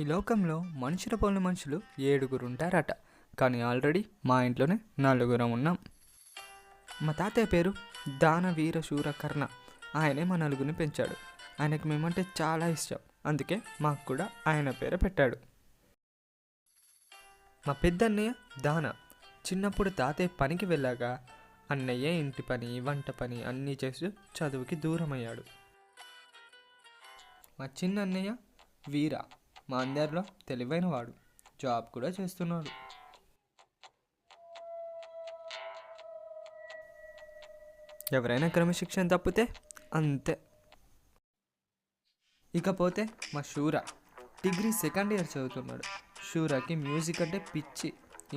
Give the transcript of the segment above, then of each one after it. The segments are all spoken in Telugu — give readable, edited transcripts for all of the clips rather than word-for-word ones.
ఈ లోకంలో మనుషుల పోలిన మనుషులు 7 ఉంటారట. కానీ ఆల్రెడీ మా ఇంట్లోనే 4 ఉన్నాం. మా తాతయ్య పేరు దాన వీర శూర కర్ణ. ఆయనే మా నలుగురిని పెంచాడు. ఆయనకు మేమంటే చాలా ఇష్టం. అందుకే మాకు కూడా ఆయన పేరు పెట్టాడు. మా పెద్దన్నయ్య దాన. చిన్నప్పుడు తాతయ్య పనికి వెళ్ళాక అన్నయ్య ఇంటి పని వంట పని అన్నీ చేస్తూ చదువుకి దూరమయ్యాడు. మా చిన్న అన్నయ్య వీర. మా అందరిలో తెలివైన వాడు. జాబ్ కూడా చేస్తున్నాడు. ఎవరైనా క్రమశిక్షణ తప్పితే అంతే. ఇకపోతే మా శూర డిగ్రీ సెకండ్ ఇయర్ చదువుతున్నాడు. శూరకి మ్యూజిక్ అంటే పిచ్చి.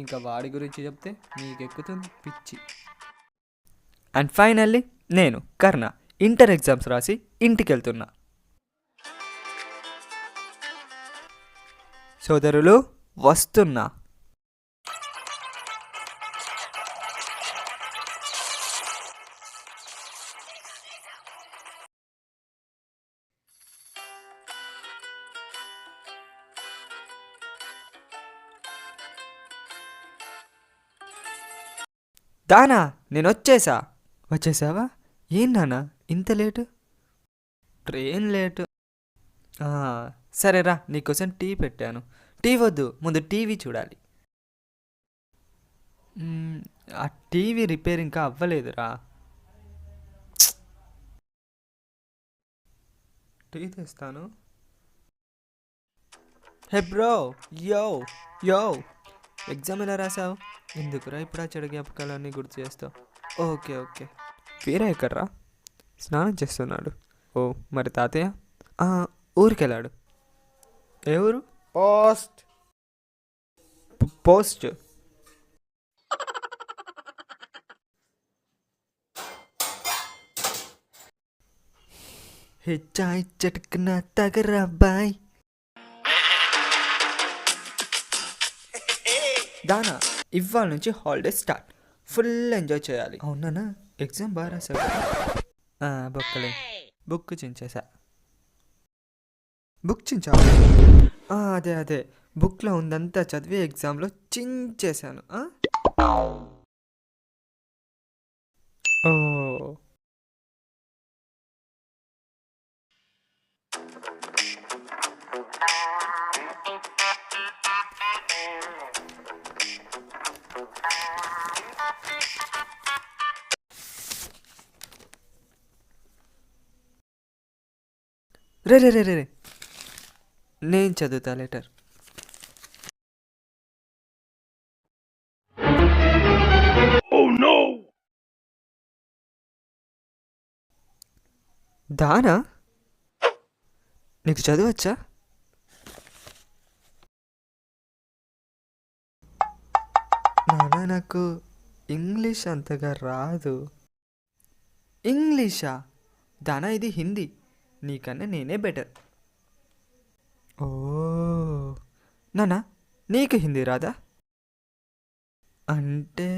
ఇంకా వాడి గురించి చెప్తే మీకెక్కుతుంది పిచ్చి. అండ్ ఫైనల్లీ నేను కర్ణ ఇంటర్ ఎగ్జామ్స్ రాసి ఇంటికి వెళ్తున్నా. సోదరులు వస్తున్నా. దానా నేను వచ్చేసావా? ఏం నానా ఇంత లేటు? Train late. సరేరా, నీకోసం టీ పెట్టాను. టీ వద్దు, ముందు టీవీ చూడాలి. ఆ టీవీ రిపేర్ ఇంకా అవ్వలేదురా. టీ తెస్తాను. హే బ్రో, యో యో, ఎగ్జామ్ ఎలా రాసావు? ఎందుకురా ఇప్పుడు ఆ చెడు జ్ఞాపకాలన్నీ గుర్తు చేస్తావు? Okay okay. వీరా ఎక్కడ్రా? స్నానం చేస్తున్నాడు. ఓ మరి తాతయ్య? ఊరికెళ్ళాడు. ఏ ఊరు? పోస్ట్. హెచ్చాయ్ చటుకున తగరా బాయ్. దానా ఇవాళ నుంచి హాలిడే స్టార్ట్. ఫుల్ ఎంజాయ్ చేయాలి. అవునా? ఎగ్జామ్ బాగా రాసావు. బొక్కలే. బుక్ చించేసా. బుక్ చించావా? అదే బుక్లో ఉందంతా చదివి ఎగ్జామ్లో చించేశాను. ఓ రే రే రే రే నేను చదువుతా లెటర్. దానా నీకు చదవచ్చా? నానా నాకు ఇంగ్లీష్ అంతగా రాదు. ఇంగ్లీషా? దానా ఇది హిందీ. నీకన్నా నేనే బెటర్. ఓ నానా నీకు హిందీ రాదా? అంటే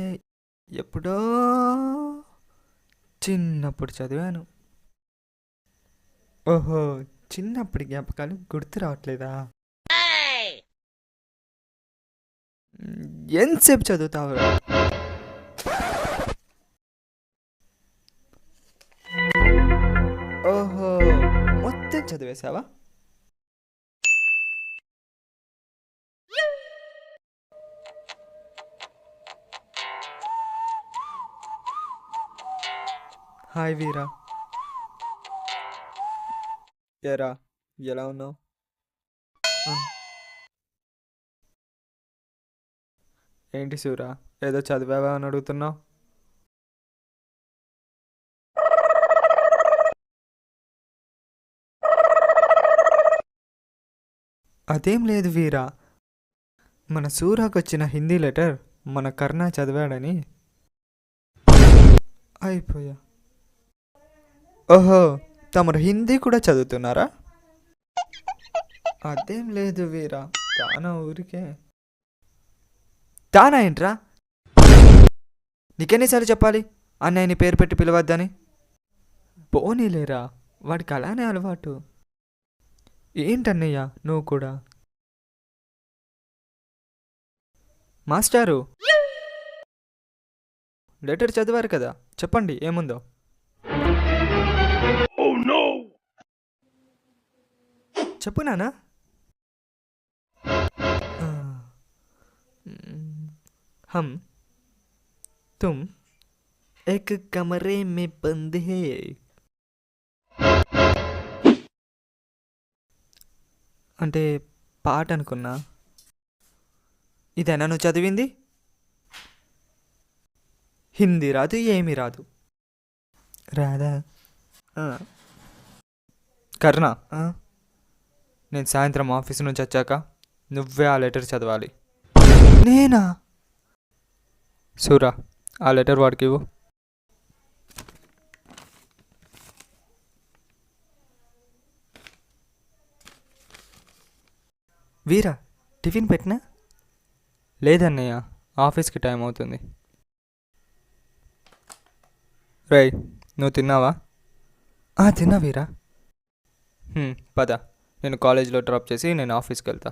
ఎప్పుడో చిన్నప్పుడు చదివాను. ఓహో, చిన్నప్పటి జ్ఞాపకాలు గుర్తు రావట్లేదా? ఎంతసేపు చదువుతావురా? ఓహో, మొత్తం చదివేశావా? హాయ్ వీరా. ఏరా ఎలా ఉన్నావు? ఏంటి సూరా, ఏదో చదివావా అని అడుగుతున్నావు? అదేం లేదు వీరా, మన సూరాకు వచ్చిన హిందీ లెటర్ మన కర్ణ చదివాడని అయిపోయా. ఓహో, తమరు హిందీ కూడా చదువుతున్నారా? అదేం లేదు వీరా, తానా ఊరికే. తానా ఏంట్రా? నీకెన్నిసార్లు చెప్పాలి అన్నయ్యని పేరు పెట్టి పిలవద్దని? పోనీలేరా, వాడికి అలానే అలవాటు. ఏంటన్నయ్య నువ్వు కూడా? మాస్టారు, లెటర్ చదివారు కదా, చెప్పండి ఏముందో. చెప్పు నానా. ఆ, మ్, हम तुम एक कमरे में बंद है. అంటే పాట అనుకున్నా. ఇదేనా నువ్వు చదివింది? హిందీ రాదు, ఏమీ రాదు. రాదా? ఆ, కర్ణ, నేను సాయంత్రం ఆఫీస్ నుంచి వచ్చాక నువ్వే ఆ లెటర్ చదవాలి. నేనా? సూరా, ఆ లెటర్ వాడికి ఇవ్వు. వీరా, టిఫిన్ పెట్టినా? లేదన్నయ్య, ఆఫీస్కి టైం అవుతుంది. రేయ్, నువ్వు తిన్నావా? తిన్నా వీరా. పద, నేను కాలేజీలో డ్రాప్ చేసి నేను ఆఫీస్కి వెళ్తా.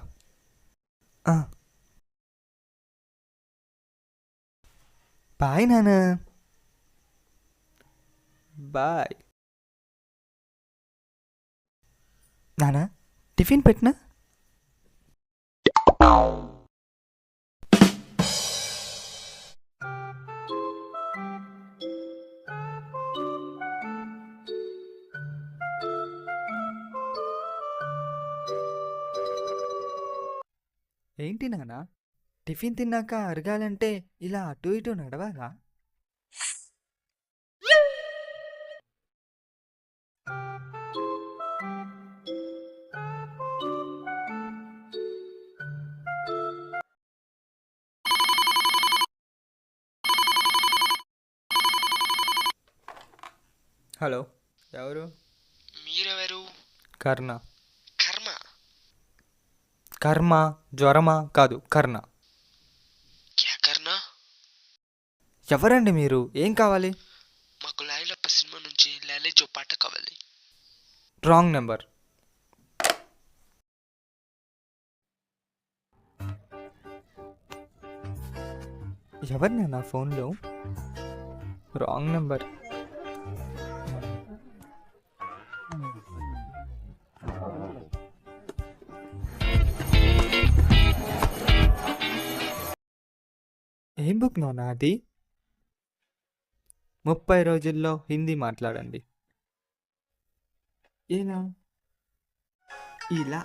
బాయ్ నాన్న. బాయ్ నానా, టిఫిన్ పెట్టినా? ఏంటి నానా, టిఫిన్ తిన్నాక అరగాలంటే ఇలా అటు ఇటు నడవాలా? హలో, ఎవరు? మీరెవరు? కర్ణ. కర్మ. కర్మ, జ్వరమా కాదు, కర్ణ. క్యా కర్ణ? ఎవరండి మీరు? ఏం కావాలి? మాకు లాయలప్ప సినిమా నుంచి లాలే జో పాట కావాలి. Wrong number. ఎవరినా నా ఫోన్లో? Wrong number. ఏం బుక్ నాన్న అది? 30 రోజుల్లో హిందీ మాట్లాడండి. ఎలా? ఇలా.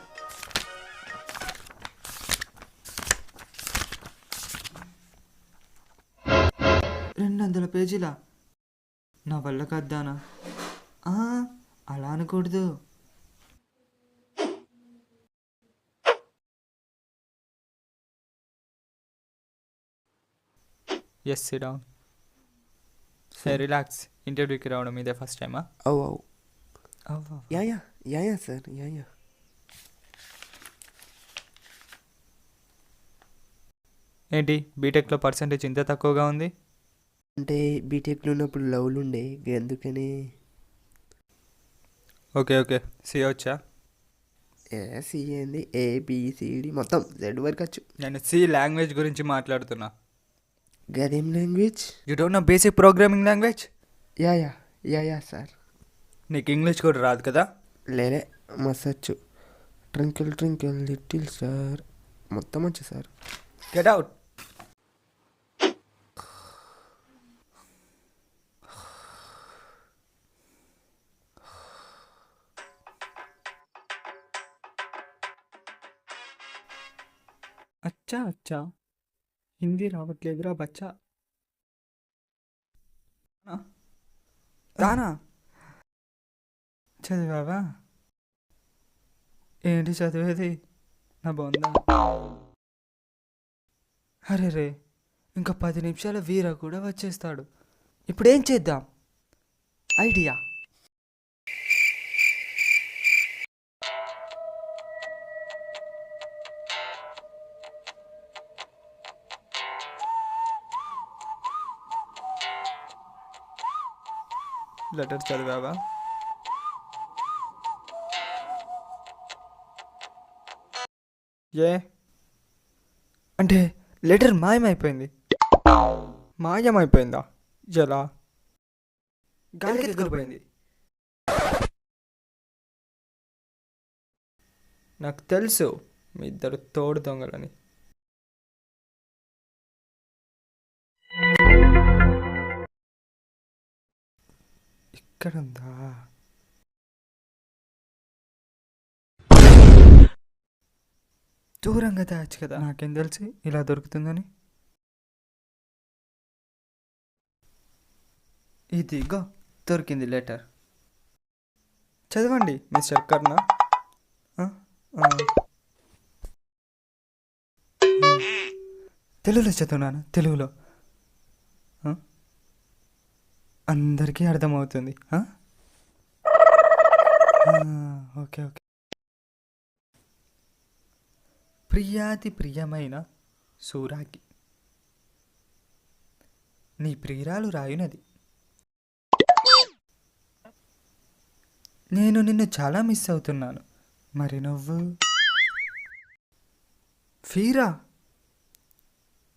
200 పేజీల? నా వల్ల కద్దానా? అలా అనకూడదు. Yes, sit down. సరే, రిలాక్స్. ఇంటర్వ్యూకి రావడం ఇదే ఫస్ట్ టైమా? అవు అవ్వ. Yeah sir yeah. ఏంటి బీటెక్లో పర్సంటేజ్ ఇంత తక్కువగా ఉంది? అంటే బీటెక్లో ఉన్నప్పుడు లవ్లు ఉండే అందుకని. ఓకే, సి వచ్చా? సి ఏంది, ఏబిసిడి మొత్తం జెడ్ వరకు వచ్చు. నేను సి లాంగ్వేజ్ గురించి మాట్లాడుతున్నా. గదేం language? You don't know basic programming language? Yeah sir. నీకు ఇంగ్లీష్ కూడా రాదు కదా? లేలే, మస్తు. ట్రింకిల్ ట్రింకిల్ లిటిల్ స్టార్ మొత్తం వచ్చు సార్. Get out. అచ్చా, హిందీ రావట్లేదురా బచ్చా. దానా, చదివావా? ఏంటి చదివేది? నా బొందా. అరే, ఇంకా 10 నిమిషాల వీర కూడా వచ్చేస్తాడు. ఇప్పుడేం చేద్దాం? ఐడియా. లెటర్ చదివావా? ఏ అంటే లెటర్ మాయమైపోయింది. మాయమైపోయిందా? ఎలా? గాలికి ఎగిరిపోయింది. నాకు తెలుసు మీ ఇద్దరు తోడు దొంగలని. ఇక్కడుందా? దూరంగా దాచు కదా. నాకేం తెలిసి ఇలా దొరుకుతుందని. ఇదిగో దొరికింది లెటర్. చదవండి మిస్టర్ కర్ణ. ఆ, ఆ. తెలుగులో చదువునాను, తెలుగులో. ఆ? అందరికీ అర్థమవుతుంది. ఆ? ఆ, ఓకే ఓకే. ప్రియాతి ప్రియమైన సూరాకి, నీ ప్రియురాలు రాయునది. నేను నిన్ను చాలా మిస్ అవుతున్నాను. మరి నువ్వు? ఫీరా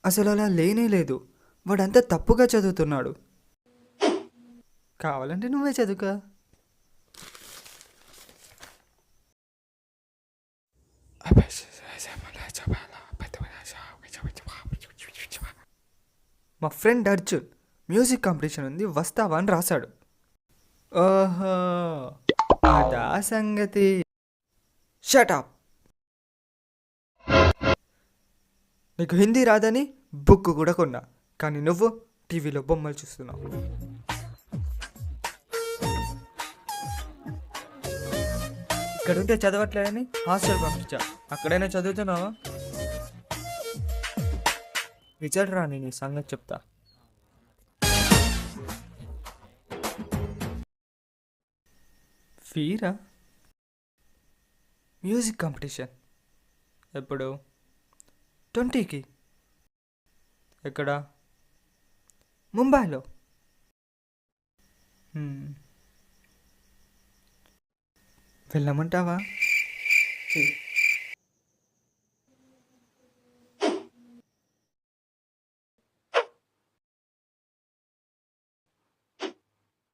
అసలు అలా లేనే లేదు. వాడంతా తప్పుగా చదువుతున్నాడు. కావాలంటే నువ్వే చదువుకా. మా ఫ్రెండ్ అర్జున్ మ్యూజిక్ కాంపిటీషన్ ఉంది, వస్తావా అని రాశాడు. ఓహో, అదా సంగతి. షటప్. నీకు హిందీ రాదని బుక్ కూడా కొన్నా, కానీ నువ్వు టీవీలో బొమ్మలు చూస్తున్నావు. ఇక్కడ ఉంటే చదవట్లేదని హాస్టల్ పంపించా. అక్కడైనా చదువుతున్నావా? రిజల్ట్ రాని నీ సంగతి చెప్తా. ఫీరా మ్యూజిక్ కాంపిటీషన్ ఎప్పుడు? 20కి. ఎక్కడ? ముంబైలో. వెళ్ళమంటావా?